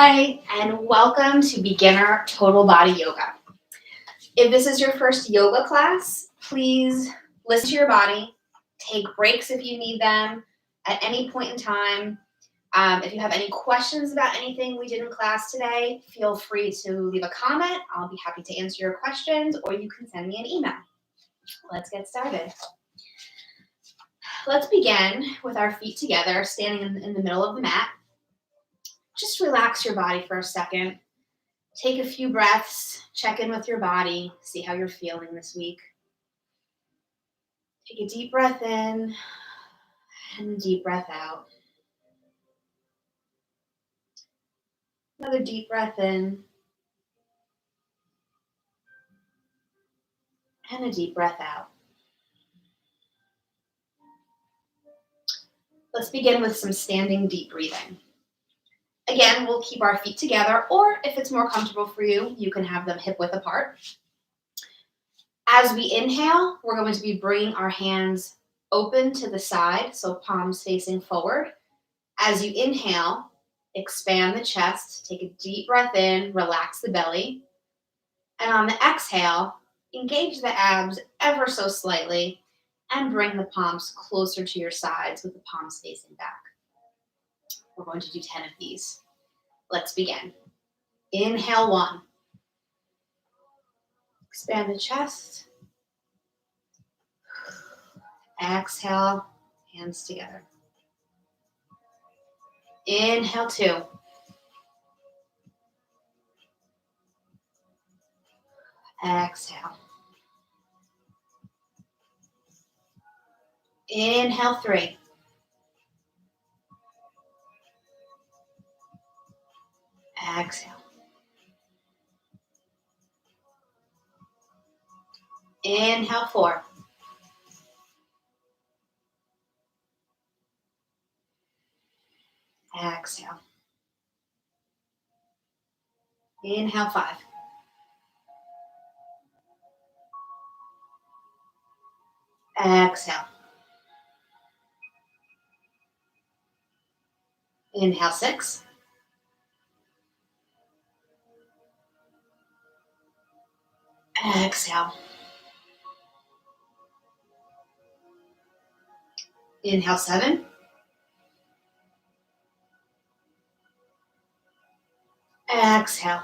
Hi, and welcome to Beginner Total Body Yoga. If this is your first yoga class, please listen to your body, take breaks if you need them at any point in time. If you have any questions about anything we did in class today, feel free to leave a comment. I'll be happy to answer your questions, or you can send me an email. Let's get started. Let's begin with our feet together, standing in the middle of the mat. Just relax your body for a second. Take a few breaths, check in with your body, see how you're feeling this week. Take a deep breath in and a deep breath out. Another deep breath in and a deep breath out. Let's begin with some standing deep breathing. Again, we'll keep our feet together, or if it's more comfortable for you, you can have them hip width apart. As we inhale, we're going to be bringing our hands open to the side, so palms facing forward. As you inhale, expand the chest, take a deep breath in, relax the belly. And on the exhale, engage the abs ever so slightly and bring the palms closer to your sides with the palms facing back. We're going to do 10 of these. Let's begin. Inhale 1. Expand the chest. Exhale, hands together. Inhale 2. Exhale. Inhale 3. Exhale. Inhale 4. Exhale. Inhale 5. Exhale. Inhale 6. Exhale. Inhale 7. Exhale.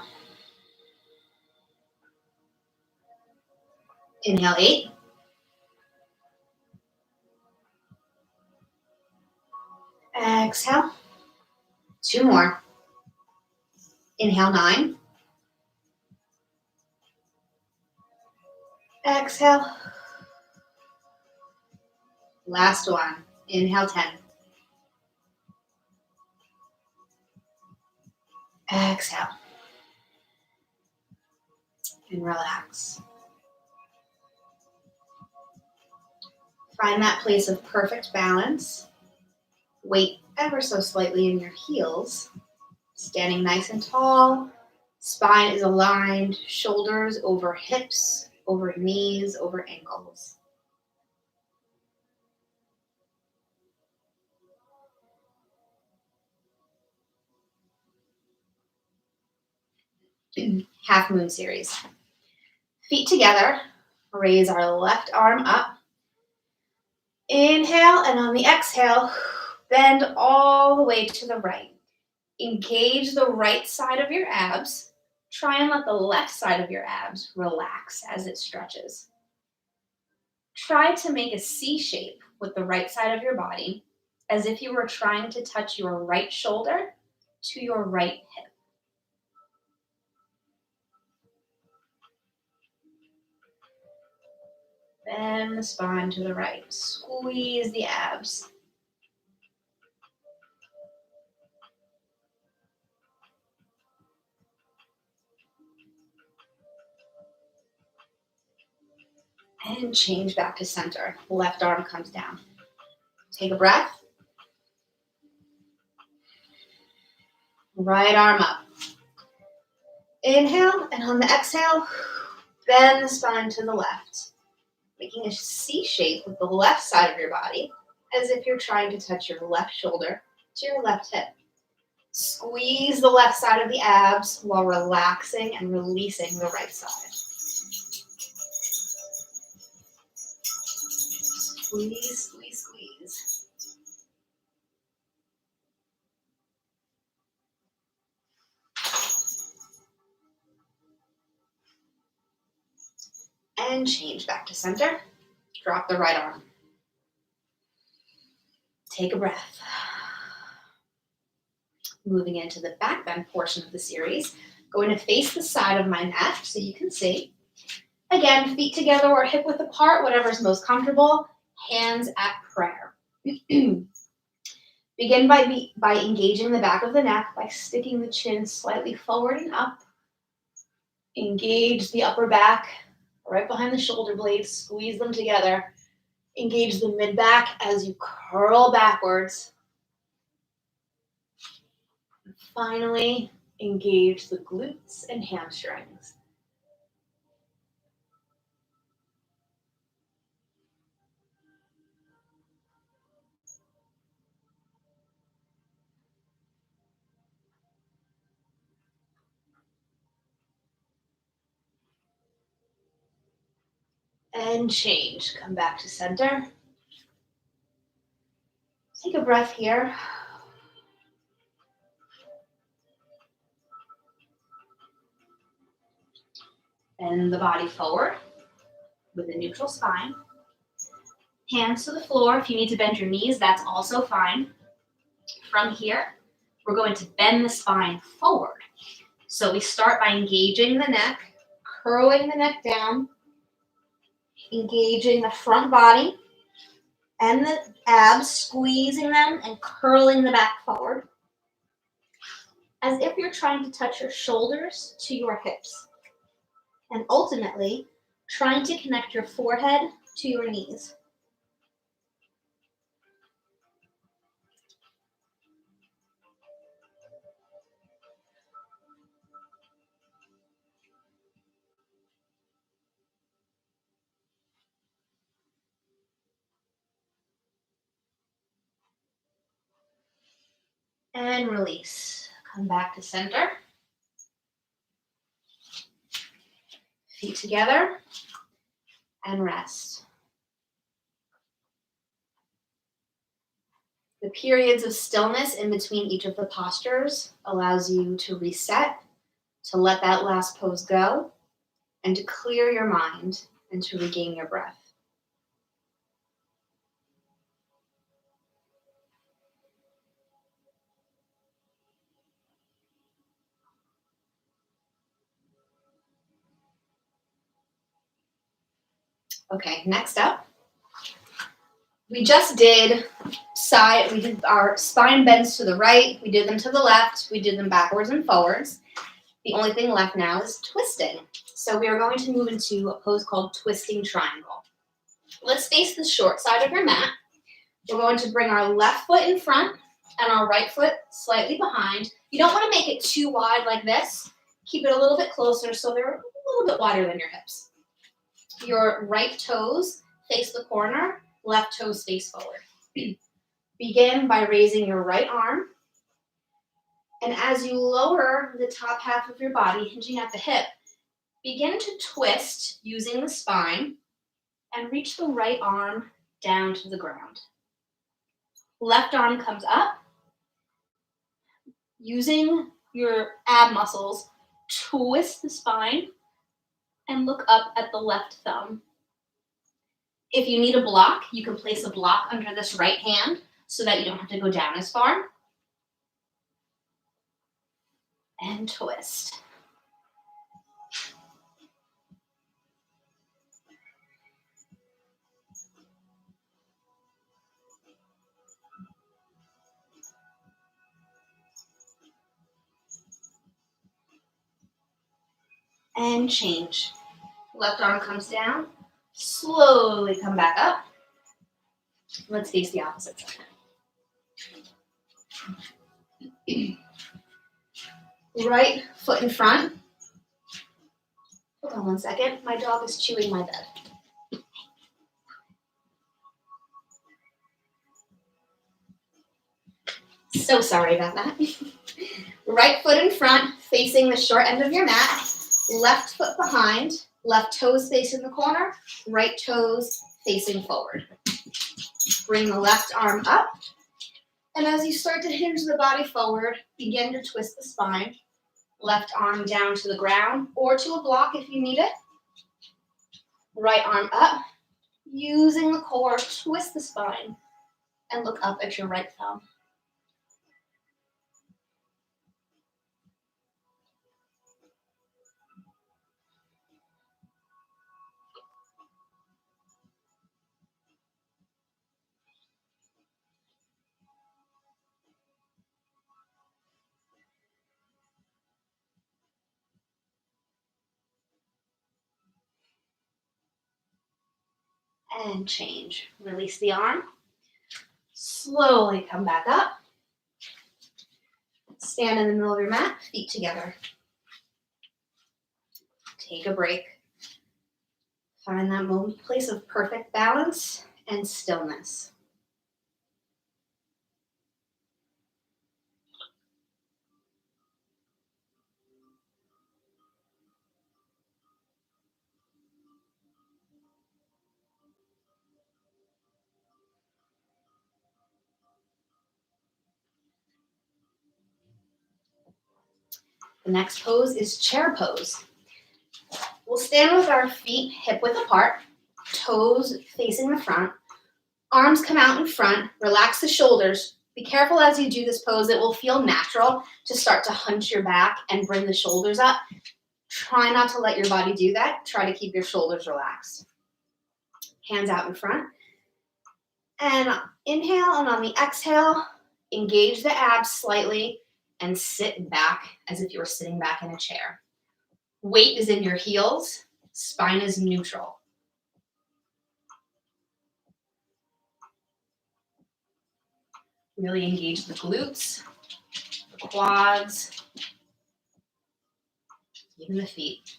Inhale 8. Exhale. 2 more. Inhale 9. Exhale. Last one. Inhale 10. Exhale. And relax. Find that place of perfect balance. Weight ever so slightly in your heels. Standing nice and tall. Spine is aligned. Shoulders over hips, over knees, over ankles. Half moon series. Feet together. Raise our left arm up. Inhale, and on the exhale, bend all the way to the right. Engage the right side of your abs. Try and let the left side of your abs relax as it stretches. Try to make a C shape with the right side of your body, as if you were trying to touch your right shoulder to your right hip. Bend the spine to the right. Squeeze the abs. And change back to center. Left arm comes down. Take a breath. Right arm up. Inhale, and on the exhale, bend the spine to the left, making a C shape with the left side of your body, as if you're trying to touch your left shoulder to your left hip. Squeeze the left side of the abs while relaxing and releasing the right side. Squeeze, squeeze, squeeze. And change back to center. Drop the right arm. Take a breath. Moving into the back bend portion of the series. Going to face the side of my mat so you can see. Again, feet together or hip width apart, whatever's most comfortable. Hands at prayer. Begin by engaging the back of the neck by sticking the chin slightly forward and up. Engage the upper back right behind the shoulder blades. Squeeze them together. Engage the mid-back as you curl backwards. And finally, engage the glutes and hamstrings. And change. Come back to center. Take a breath here. Bend the body forward with a neutral spine. Hands to the floor. If you need to bend your knees, that's also fine. From here, we're going to bend the spine forward. So we start by engaging the neck, curling the neck down, engaging the front body and the abs, squeezing them and curling the back forward, as if you're trying to touch your shoulders to your hips. And ultimately, trying to connect your forehead to your knees. And release. Come back to center. Feet together. And rest. The periods of stillness in between each of the postures allows you to reset, to let that last pose go, and to clear your mind and to regain your breath. Okay, next up, we just did our spine bends to the right, we did them to the left, we did them backwards and forwards. The only thing left now is twisting. So we are going to move into a pose called twisting triangle. Let's face the short side of your mat. We're going to bring our left foot in front and our right foot slightly behind. You don't want to make it too wide like this. Keep it a little bit closer so they're a little bit wider than your hips. Your right toes face the corner, left toes face forward. Begin by raising your right arm. And as you lower the top half of your body, hinging at the hip, begin to twist using the spine and reach the right arm down to the ground. Left arm comes up. Using your ab muscles, twist the spine and look up at the left thumb. If you need a block, you can place a block under this right hand so that you don't have to go down as far. And twist. And change. Left arm comes down. Slowly come back up. Let's face the opposite side. Right foot in front. Hold on one second. My dog is chewing my bed. So sorry about that. Right foot in front, facing the short end of your mat. Left foot behind, left toes facing the corner, right toes facing forward. Bring the left arm up. And as you start to hinge the body forward, begin to twist the spine. Left arm down to the ground or to a block if you need it. Right arm up. Using the core, twist the spine and look up at your right thumb. And change. Release the arm. Slowly come back up. Stand in the middle of your mat, feet together. Take a break. Find that moment, place of perfect balance and stillness. The next pose is chair pose. We'll stand with our feet hip width apart, toes facing the front, arms come out in front, relax the shoulders. Be careful as you do this pose, it will feel natural to start to hunch your back and bring the shoulders up. Try not to let your body do that. Try to keep your shoulders relaxed. Hands out in front. And inhale, and on the exhale, engage the abs slightly and sit back as if you were sitting back in a chair. Weight is in your heels, spine is neutral. Really engage the glutes, the quads, even the feet.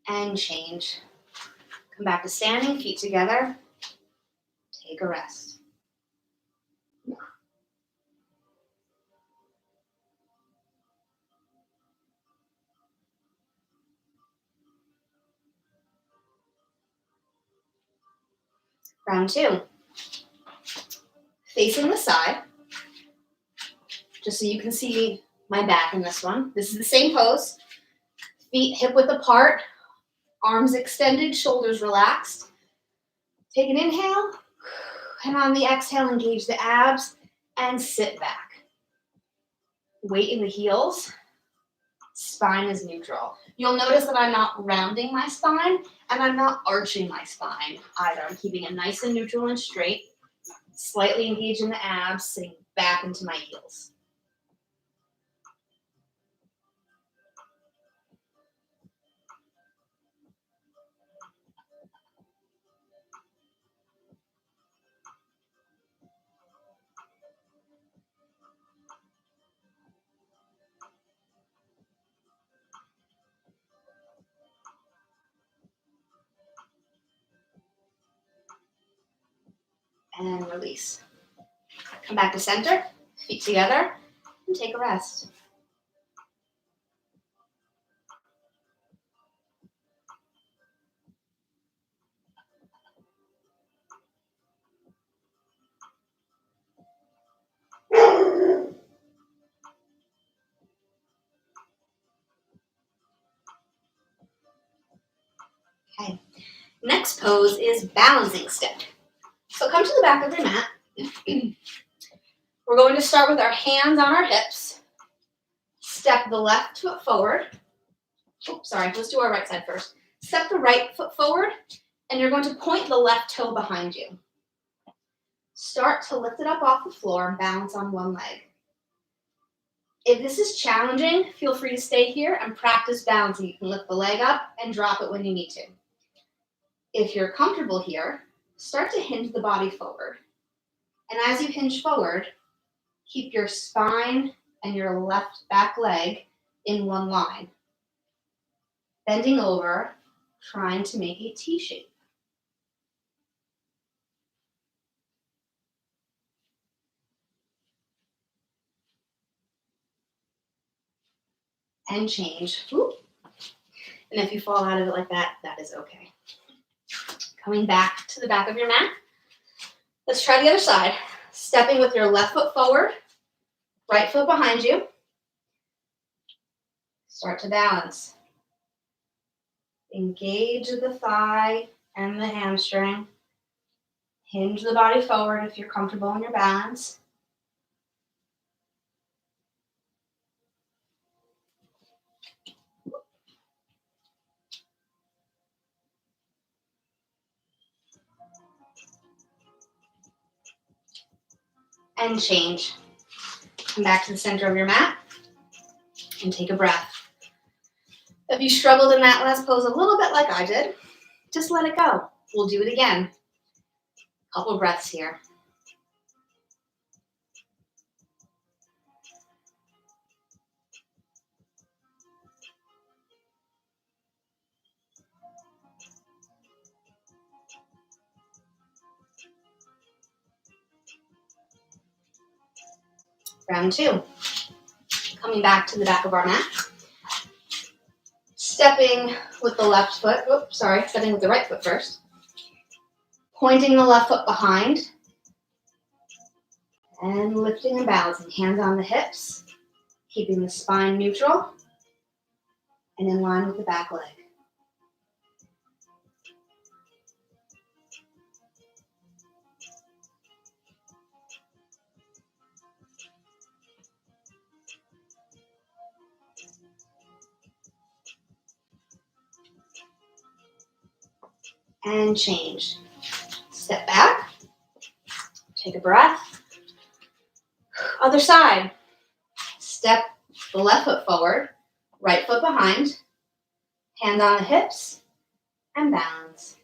And change. Come back to standing, feet together. Take a rest. Round two. Facing the side, just so you can see my back in this one. This is the same pose. Feet hip width apart, arms extended, shoulders relaxed. Take an inhale, and on the exhale, engage the abs and sit back. Weight in the heels, spine is neutral. You'll notice that I'm not rounding my spine and I'm not arching my spine either. I'm keeping it nice and neutral and straight, slightly engaging the abs, sitting back into my heels. And release. Come back to center, feet together, and take a rest. Okay. Next pose is balancing stick. So come to the back of your mat. We're going to start with our hands on our hips. Step the left foot forward. Oops, sorry, let's do our right side first. Step the right foot forward, and you're going to point the left toe behind you. Start to lift it up off the floor and balance on one leg. If this is challenging, feel free to stay here and practice balancing. You can lift the leg up and drop it when you need to. If you're comfortable here, start to hinge the body forward. And as you hinge forward, keep your spine and your left back leg in one line. bending over, trying to make a T shape. And change. Whoop. And if you fall out of it like that, that is okay. Coming back to the back of your mat. Let's try the other side. Stepping with your left foot forward, right foot behind you. Start to balance. Engage the thigh and the hamstring. Hinge the body forward if you're comfortable in your balance. And change. Come back to the center of your mat and take a breath. If you struggled in that last pose a little bit like I did, just let it go. We'll do it again. Couple breaths here. Round two. Coming back to the back of our mat. Stepping with the left foot. Stepping with the right foot first. Pointing the left foot behind. And lifting and balancing. Hands on the hips. Keeping the spine neutral. And in line with the back leg. And change. Step back. Take a breath. Other side. Step the left foot forward, right foot behind, hand on the hips, and balance.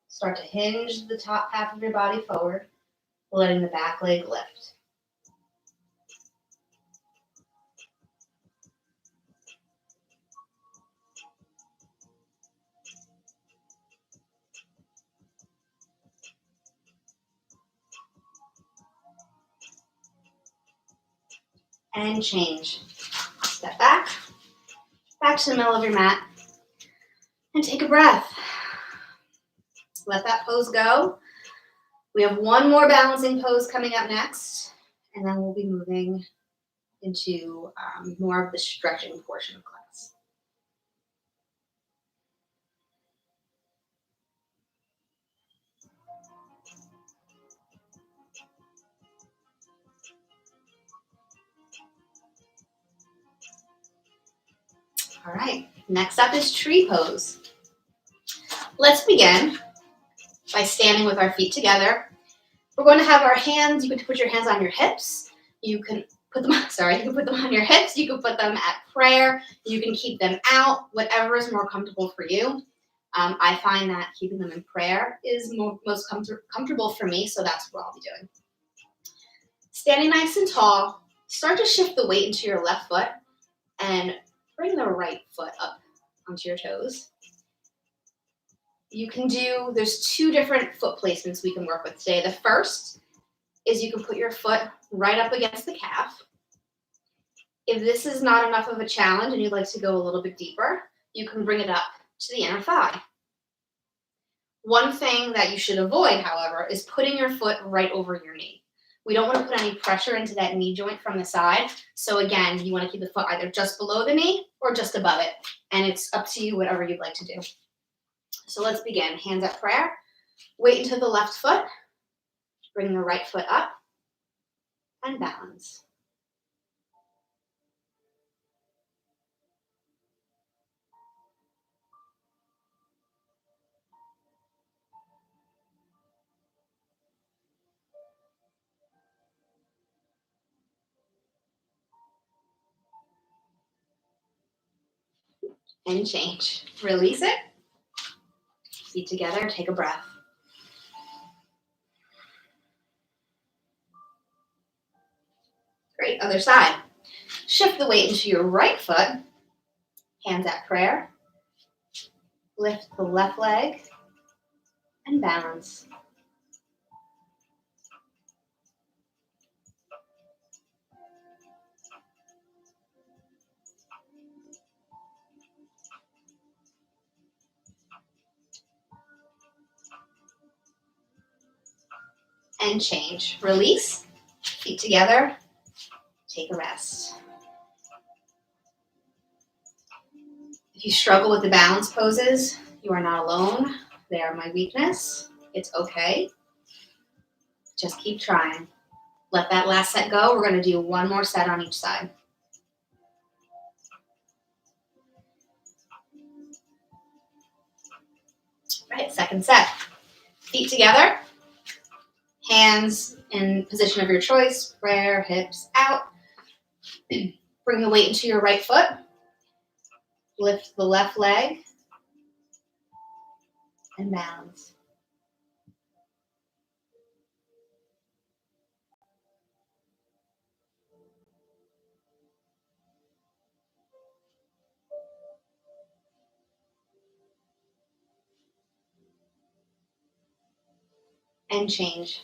Start to hinge the top half of your body forward, letting the back leg lift. And change. Step back to the middle of your mat, and take a breath. Let that pose go. We have one more balancing pose coming up next, and then we'll be moving into more of the stretching portion of class. All right, next up is tree pose. Let's begin by standing with our feet together. We're going to have our hands, you can put your hands on your hips. You can put them on your hips. You can put them at prayer. You can keep them out, whatever is more comfortable for you. I find that keeping them in prayer is most comfortable for me, so that's what I'll be doing. Standing nice and tall, start to shift the weight into your left foot and bring the right foot up onto your toes. There's two different foot placements we can work with today. The first is you can put your foot right up against the calf. If this is not enough of a challenge and you'd like to go a little bit deeper, you can bring it up to the inner thigh. One thing that you should avoid, however, is putting your foot right over your knee. We don't want to put any pressure into that knee joint from the side. So again, you want to keep the foot either just below the knee or just above it. And it's up to you, whatever you'd like to do. So let's begin. Hands at prayer. Weight into the left foot. Bring the right foot up. And balance. And change. Release it. Feet together. Take a breath. Great. Other side. Shift the weight into your right foot. Hands at prayer. Lift the left leg and balance. And change. Release, feet together, take a rest. If you struggle with the balance poses, you are not alone. They are my weakness. It's okay. Just keep trying. Let that last set go. We're going to do one more set on each side. Right, second set. Feet together, hands in position of your choice, prayer, hips out. Bring the weight into your right foot. Lift the left leg and balance. And change.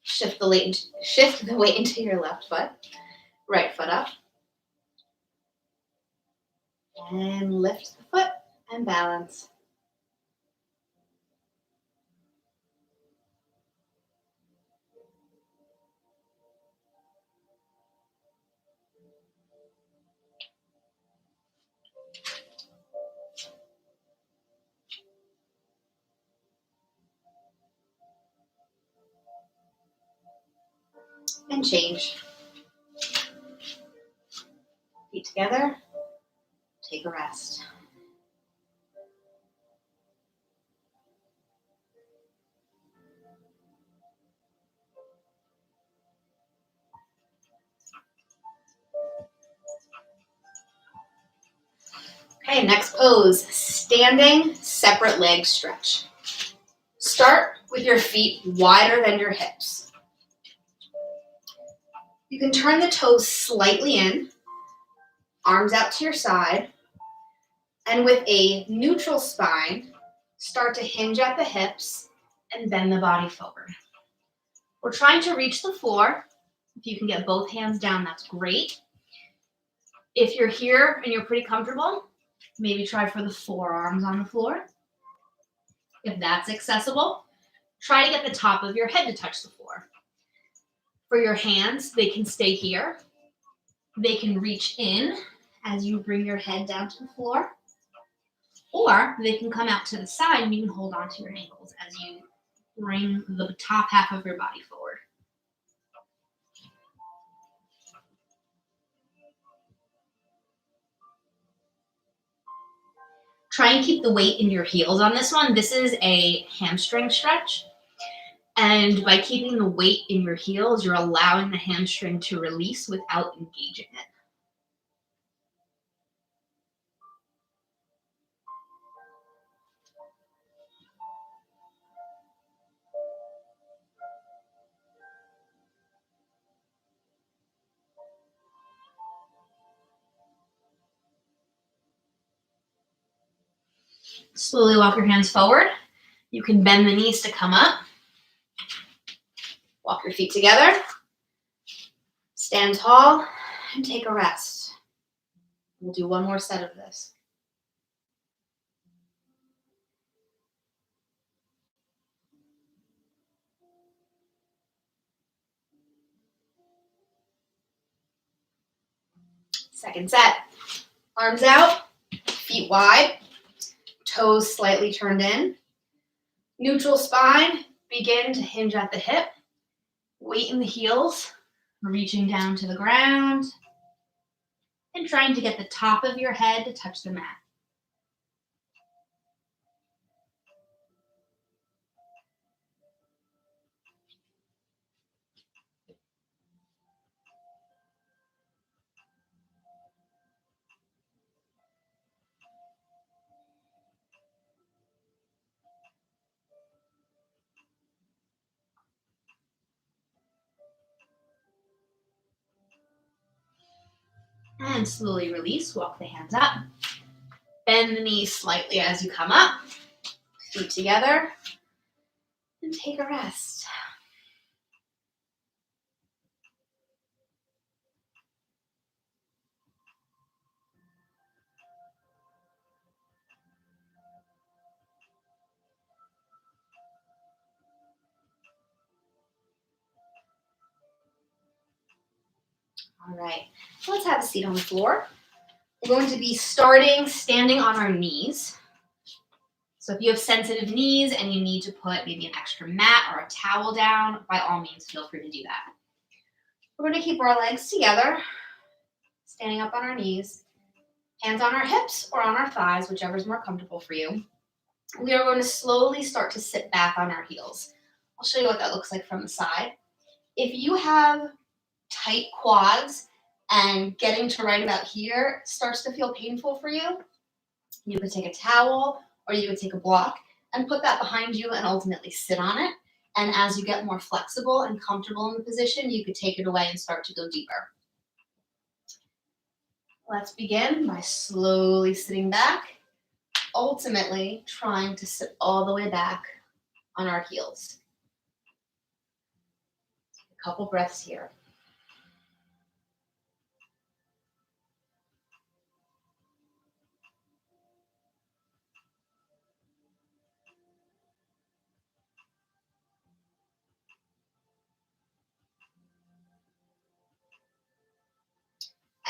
Shift the weight into your left foot. Right foot up. And lift the foot and balance. And change. Feet together. Take a rest. Okay, next pose, standing separate leg stretch. Start with your feet wider than your hips. You can turn the toes slightly in, arms out to your side, and with a neutral spine, start to hinge at the hips and bend the body forward. We're trying to reach the floor. If you can get both hands down, that's great. If you're here and you're pretty comfortable, maybe try for the forearms on the floor. If that's accessible, try to get the top of your head to touch the floor. For your hands, they can stay here. They can reach in as you bring your head down to the floor, or they can come out to the side and you can hold on to your ankles as you bring the top half of your body forward. Try and keep the weight in your heels on this one. This is a hamstring stretch. And by keeping the weight in your heels, you're allowing the hamstring to release without engaging it. Slowly walk your hands forward. You can bend the knees to come up. Walk your feet together. Stand tall and take a rest. We'll do one more set of this. Second set. Arms out, feet wide, toes slightly turned in. Neutral spine, begin to hinge at the hip. Weight in the heels, reaching down to the ground, and trying to get the top of your head to touch the mat. And slowly release, walk the hands up. Bend the knees slightly as you come up, feet together, and take a rest. All right, so let's have a seat on the floor. We're going to be starting standing on our knees. So if you have sensitive knees and you need to put maybe an extra mat or a towel down, by all means, feel free to do that. We're going to keep our legs together, standing up on our knees, hands on our hips or on our thighs, whichever is more comfortable for you. We are going to slowly start to sit back on our heels. I'll show you what that looks like from the side. If you have tight quads and getting to right about here starts to feel painful for you, you could take a towel or you could take a block and put that behind you and ultimately sit on it. And as you get more flexible and comfortable in the position, you could take it away and start to go deeper. Let's begin by slowly sitting back, ultimately trying to sit all the way back on our heels. Take a couple breaths here.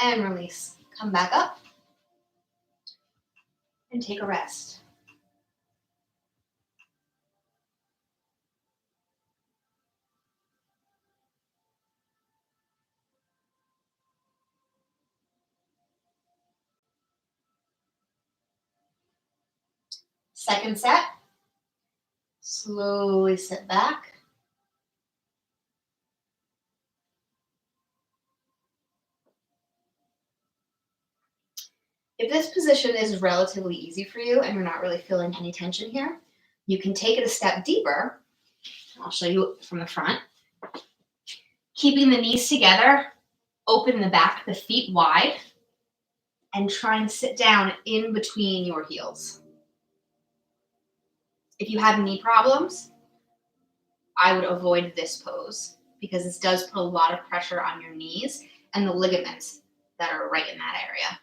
And release. Come back up and take a rest. Second set. Slowly sit back. If this position is relatively easy for you and you're not really feeling any tension here, you can take it a step deeper. I'll show you from the front. Keeping the knees together, open the back, the feet wide, and try and sit down in between your heels. If you have knee problems, I would avoid this pose because this does put a lot of pressure on your knees and the ligaments that are right in that area.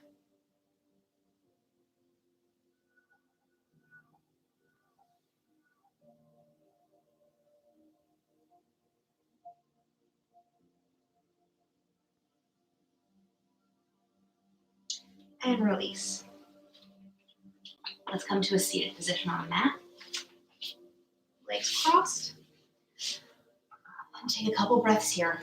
And release. Let's come to a seated position on a mat. Legs crossed. And take a couple breaths here.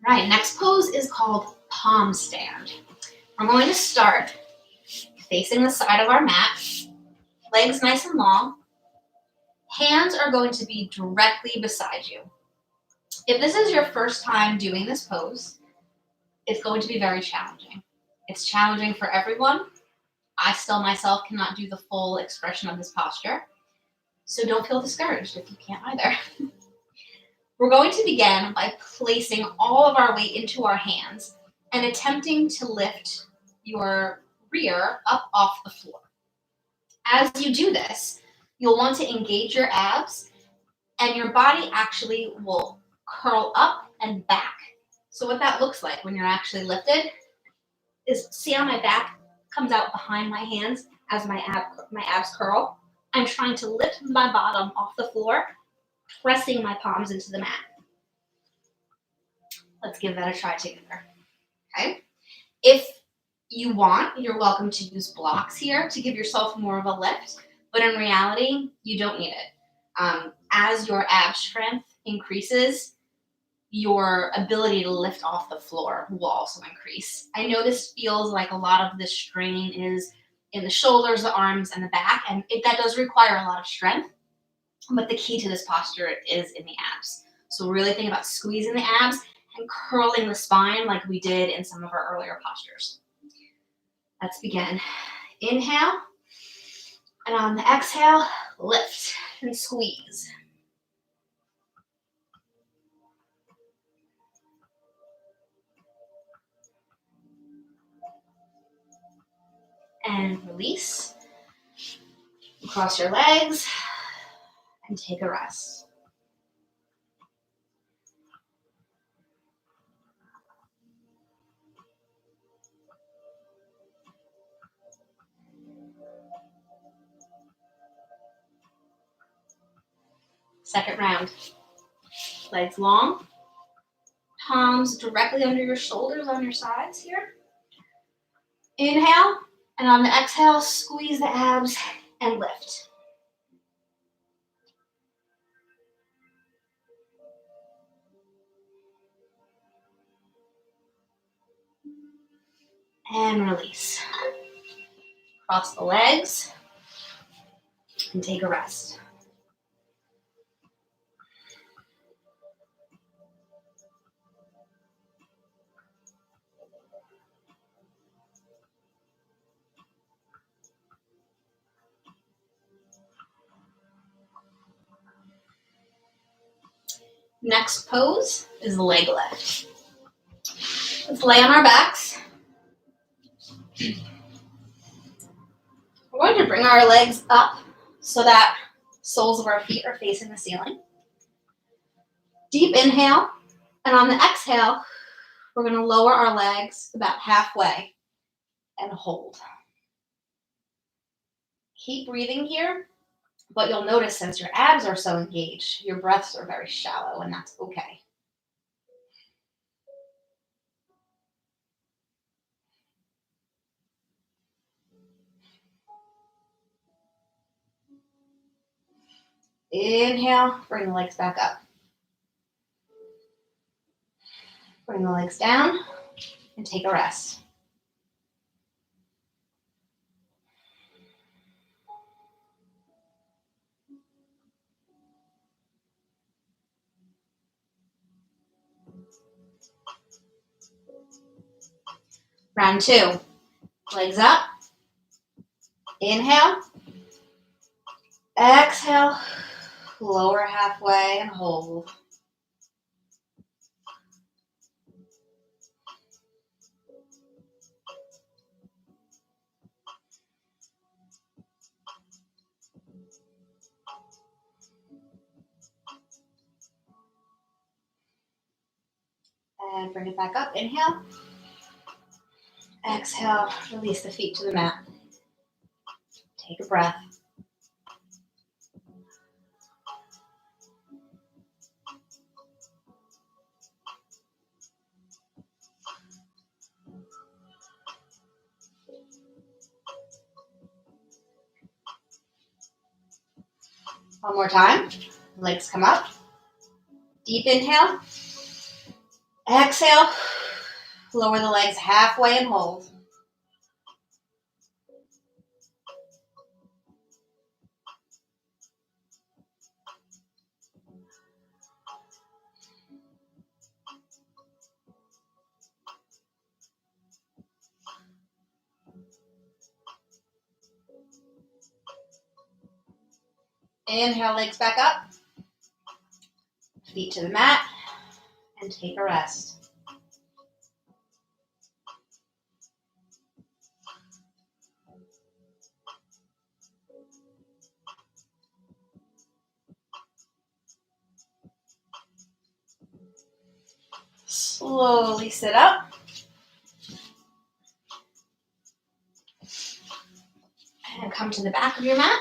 Right, next pose is called palm stand. We're going to start facing the side of our mat, legs nice and long. Hands are going to be directly beside you. If this is your first time doing this pose, it's going to be very challenging. It's challenging for everyone. I still myself cannot do the full expression of this posture, so don't feel discouraged if you can't either. We're going to begin by placing all of our weight into our hands and attempting to lift your rear up off the floor. As you do this, you'll want to engage your abs and your body actually will curl up and back. So what that looks like when you're actually lifted is, see how my back comes out behind my hands as my abs curl? I'm trying to lift my bottom off the floor, pressing my palms into the mat. Let's give that a try together, okay? If you want, you're welcome to use blocks here to give yourself more of a lift, but in reality, you don't need it. As your ab strength increases, your ability to lift off the floor will also increase. I know this feels like a lot of the strain is in the shoulders, the arms, and the back, and that does require a lot of strength, but the key to this posture is in the abs. So really think about squeezing the abs and curling the spine like we did in some of our earlier postures. Let's begin. Inhale. And on the exhale, lift and squeeze. And release. Cross your legs and take a rest. Second round. Legs long. Palms directly under your shoulders on your sides here. Inhale, and on the exhale, squeeze the abs and lift. And release. Cross the legs and take a rest. Next pose is leg lift. Let's lay on our backs. We're going to bring our legs up so that soles of our feet are facing the ceiling. Deep inhale, and on the exhale, we're going to lower our legs about halfway and hold. Keep breathing here, but you'll notice since your abs are so engaged, your breaths are very shallow, and that's okay. Inhale, bring the legs back up. Bring the legs down and take a rest. Round two. Legs up. Inhale. Exhale. Lower halfway and hold. And bring it back up. Inhale. Exhale. Release the feet to the mat. Take a breath. One more time. Legs come up. Deep inhale. Exhale. Lower the legs halfway and hold. Inhale, legs back up. Feet to the mat. And take a rest. Slowly sit up. And come to the back of your mat.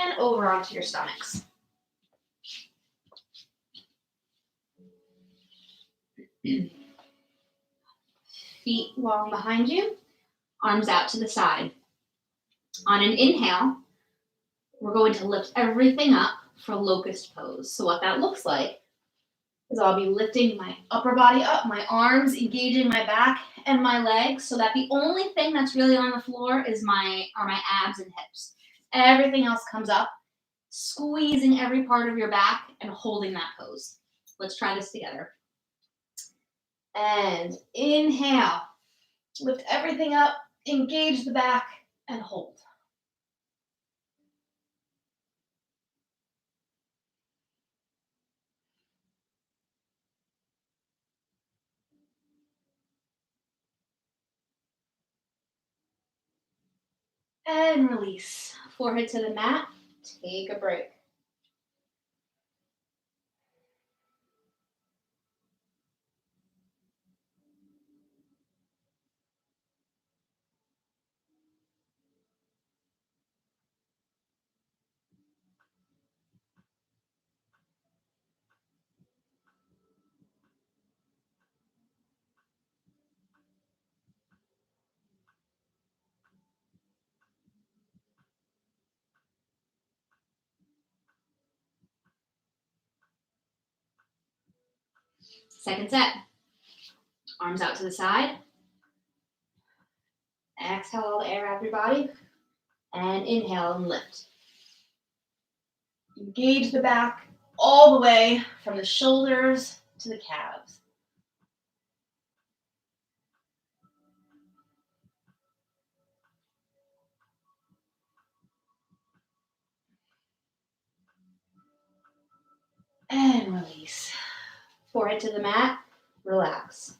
And over onto your stomachs. Feet long behind you. Arms out to the side. On an inhale, we're going to lift everything up for Locust Pose. So what that looks like is I'll be lifting my upper body up, my arms engaging my back and my legs so that the only thing that's really on the floor is my abs and hips. Everything else comes up, squeezing every part of your back and holding that pose. Let's try this together. And inhale, lift everything up, engage the back and hold. And release. Forehead to the mat. Take a break. Second set. Arms out to the side. Exhale all the air out of your body. And inhale and lift. Engage the back all the way from the shoulders to the calves. And release. Forehead to the mat. Relax.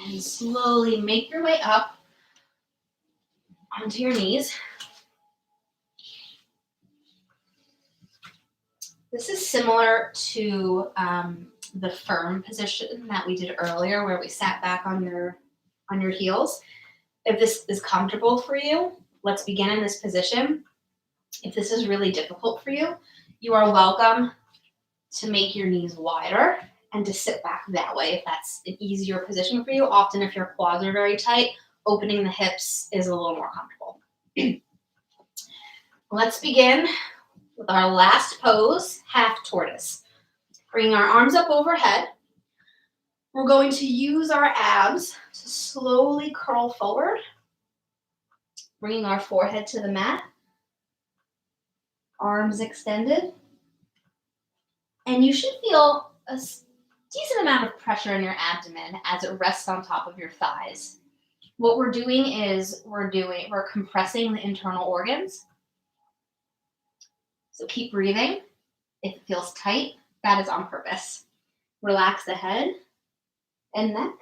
And slowly make your way up onto your knees. This is similar to the firm position that we did earlier where we sat back on your heels. If this is comfortable for you, let's begin in this position. If this is really difficult for you, you are welcome to make your knees wider and to sit back that way if that's an easier position for you. Often if your quads are very tight, opening the hips is a little more comfortable. Let's begin with our last pose, half tortoise. Bringing our arms up overhead. We're going to use our abs to slowly curl forward, bringing our forehead to the mat, arms extended. And you should feel a decent amount of pressure in your abdomen as it rests on top of your thighs. What we're doing is we're compressing the internal organs. So keep breathing. If it feels tight, that is on purpose. Relax the head and neck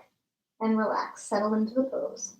and relax. Settle into the pose.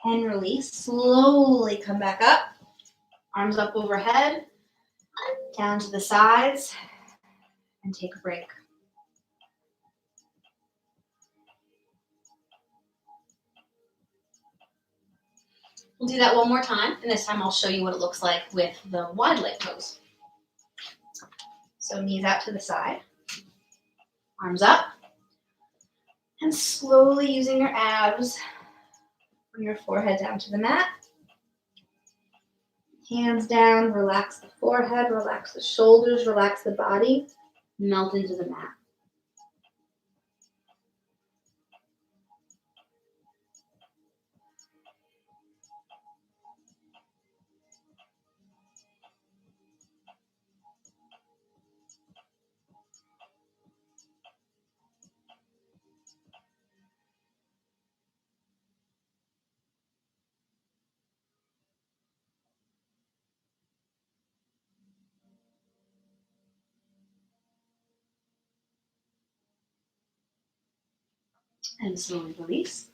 And release. Slowly come back up. Arms up overhead, down to the sides, and take a break. We'll do that one more time, and this time I'll show you what it looks like with the wide leg pose. So knees out to the side, arms up, and slowly using your abs, bring your forehead down to the mat. Hands down, relax the forehead, relax the shoulders, relax the body, melt into the mat. And slowly release.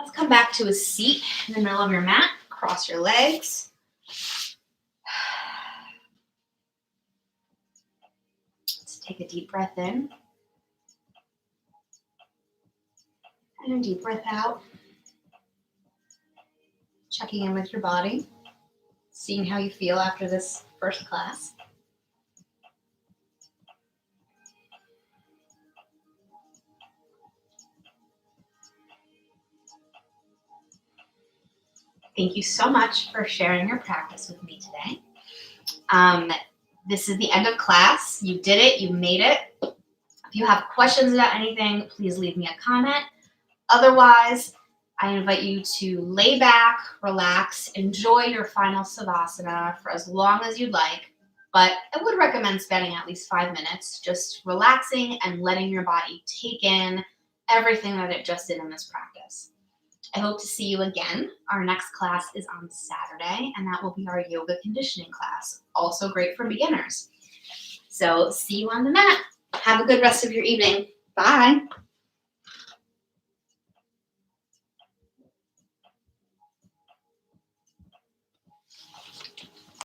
Let's come back to a seat in the middle of your mat. Cross your legs. Let's take a deep breath in. And a deep breath out. Checking in with your body. Seeing how you feel after this first class. Thank you so much for sharing your practice with me today. This is the end of class. You did it. You made it. If you have questions about anything, please leave me a comment. Otherwise, I invite you to lay back, relax, enjoy your final Savasana for as long as you'd like. But I would recommend spending at least 5 minutes just relaxing and letting your body take in everything that it just did in this practice. I hope to see you again. Our next class is on Saturday, and that will be our yoga conditioning class. Also great for beginners. So see you on the mat. Have a good rest of your evening. Bye.